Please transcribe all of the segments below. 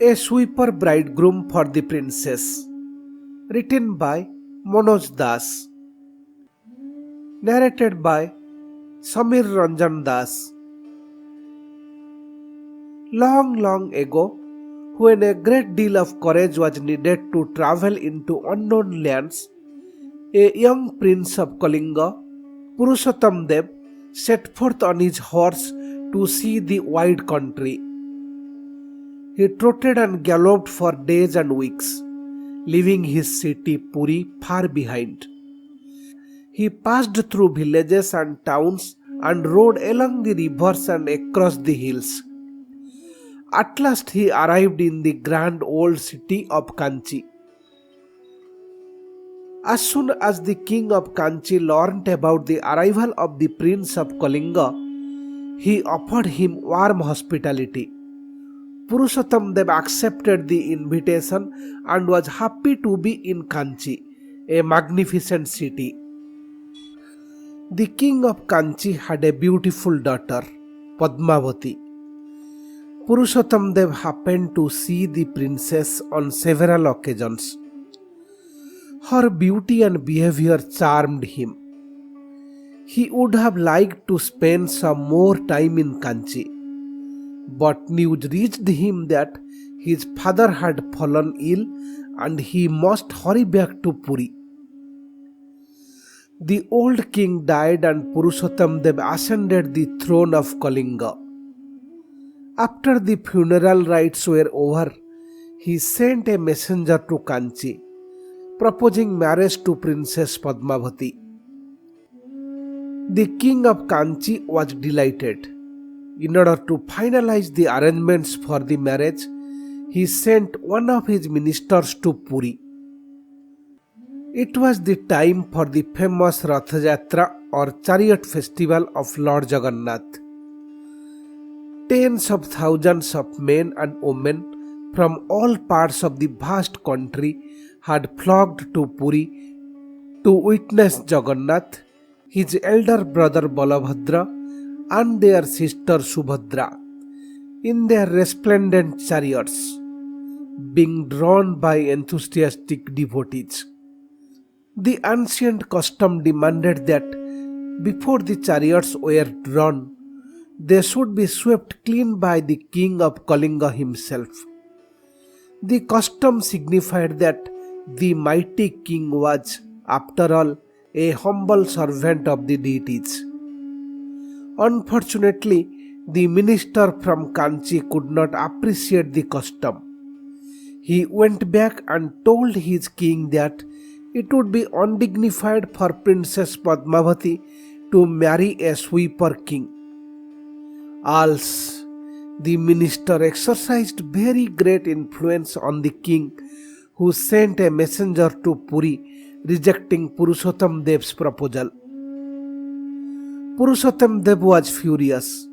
A Sweeper Bridegroom for the Princess. Written by Manoj Das. Narrated by Samir Ranjan Das. Long, long ago, when a great deal of courage was needed to travel into unknown lands, a young prince of Kalinga, Purushottam Dev, set forth on his horse to see the wide country. He trotted and galloped for days and weeks, leaving his city Puri far behind. He passed through villages and towns and rode along the rivers and across the hills. At last he arrived in the grand old city of Kanchi. As soon as the king of Kanchi learnt about the arrival of the prince of Kalinga, he offered him warm hospitality. Purushottam Dev accepted the invitation and was happy to be in Kanchi, a magnificent city. The king of Kanchi had a beautiful daughter, Padmavati. Purushottam Dev happened to see the princess on several occasions. Her beauty and behavior charmed him. He would have liked to spend some more time in Kanchi, but news reached him that his father had fallen ill and he must hurry back to Puri. The old king died and Purushottam Dev ascended the throne of Kalinga. After the funeral rites were over, he sent a messenger to Kanchi, proposing marriage to Princess Padmavati. The king of Kanchi was delighted. In order to finalize the arrangements for the marriage, he sent one of his ministers to Puri. It was the time for the famous Rath Yatra or chariot festival of Lord Jagannath. Tens of thousands of men and women from all parts of the vast country had flocked to Puri to witness Jagannath, his elder brother Balabhadra, and their sister Subhadra in their resplendent chariots, being drawn by enthusiastic devotees. The ancient custom demanded that before the chariots were drawn, they should be swept clean by the king of Kalinga himself. The custom signified that the mighty king was, after all, a humble servant of the deities. Unfortunately, the minister from Kanchi could not appreciate the custom. He went back and told his king that it would be undignified for Princess Padmavati to marry a sweeper king. Else, the minister exercised very great influence on the king, who sent a messenger to Puri rejecting Purushottam Dev's proposal. Purushottam Dev was furious.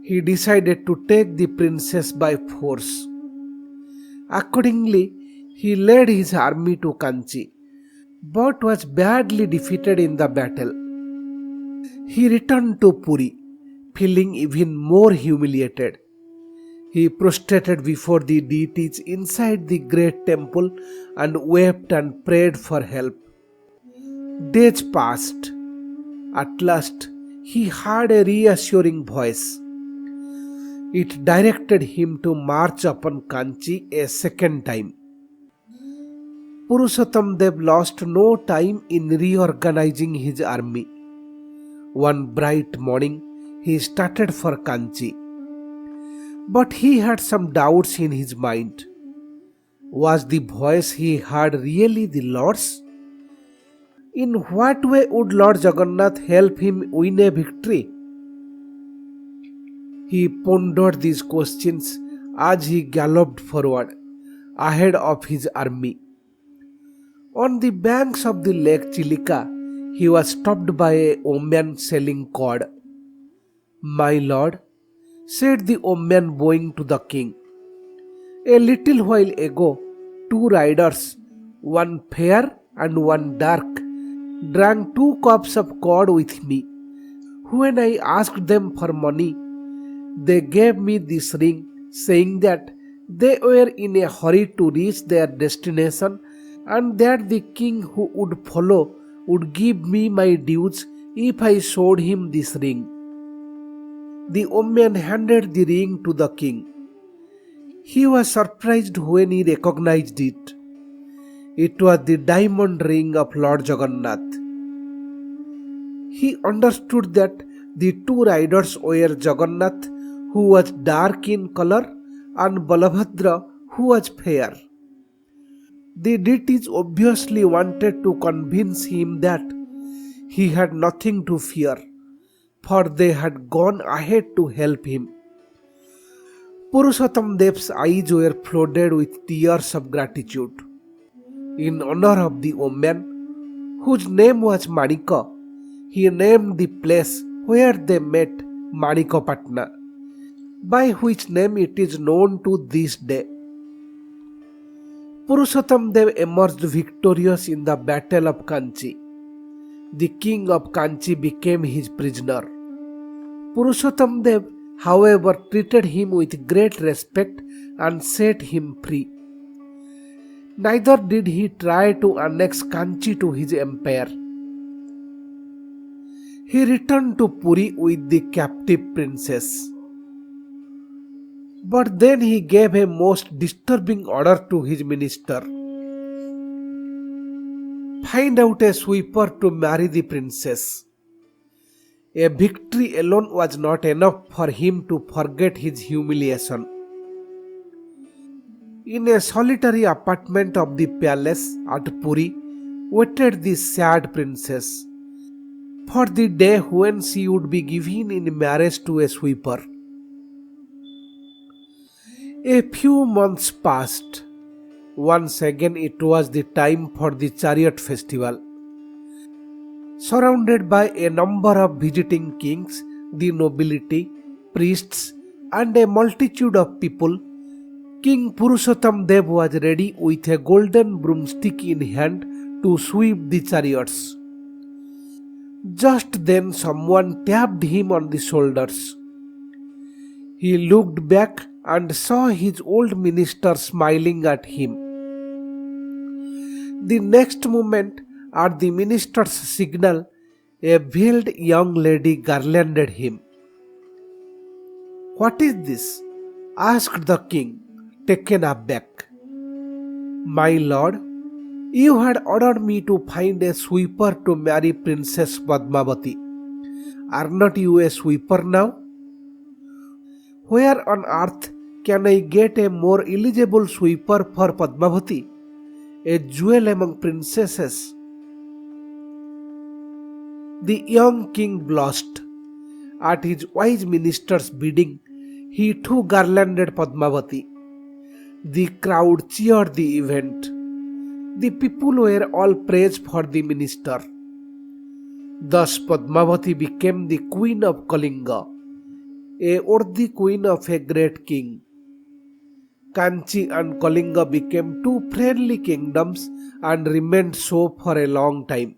He decided to take the princess by force. Accordingly, he led his army to Kanchi, but was badly defeated in the battle. He returned to Puri, feeling even more humiliated. He prostrated before the deities inside the great temple and wept and prayed for help. Days passed. At last, he heard a reassuring voice. It directed him to march upon Kanchi a second time. Purushottam Dev lost no time in reorganizing his army. One bright morning, he started for Kanchi. But he had some doubts in his mind. Was the voice he heard really the Lord's? In what way would Lord Jagannath help him win a victory? He pondered these questions as he galloped forward, ahead of his army. On the banks of the lake Chilika, he was stopped by a woman selling cod. "My lord," said the woman, bowing to the king, "a little while ago, two riders, one fair and one dark, drank 2 cups of cod with me. When I asked them for money, they gave me this ring, saying that They were in a hurry to reach their destination, and that the king who would follow would give me my dues if I showed him this ring. The woman handed the ring to the king. He was surprised when he recognized it. It was the diamond ring of Lord Jagannath. He understood that the two riders were Jagannath, who was dark in color, and Balabhadra, who was fair. The deities obviously wanted to convince him that he had nothing to fear, for they had gone ahead to help him. Purushottam Dev's eyes were flooded with tears of gratitude. In honor of the woman, whose name was Manika, he named the place where they met Manikapatna, by which name it is known to this day. Purushottam Dev emerged victorious in the Battle of Kanchi. The king of Kanchi became his prisoner. Purushottam Dev, however, treated him with great respect and set him free. Neither did he try to annex Kanchi to his empire. He returned to Puri with the captive princess. But then he gave a most disturbing order to his minister. Find out a sweeper to marry the princess. A victory alone was not enough for him to forget his humiliation. In a solitary apartment of the palace at Puri waited the sad princess for the day when she would be given in marriage to a sweeper. A few months passed. Once again it was the time for the chariot festival. Surrounded by a number of visiting kings, the nobility, priests, and a multitude of people, King Purushottam Dev was ready with a golden broomstick in hand to sweep the chariots. Just then someone tapped him on the shoulders. He looked back and saw his old minister smiling at him. The next moment, at the minister's signal, a veiled young lady garlanded him. "What is this?" asked the king, taken aback. "My lord, you had ordered me to find a sweeper to marry Princess Padmavati. Are not you a sweeper now? Where on earth can I get a more eligible sweeper for Padmavati, a jewel among princesses?" The young king blushed. At his wise minister's bidding, he too garlanded Padmavati. The crowd cheered the event. The people were all praised for the minister. Thus Padmavati became the queen of Kalinga, a worthy queen of a great king. Kanchi and Kalinga became two friendly kingdoms and remained so for a long time.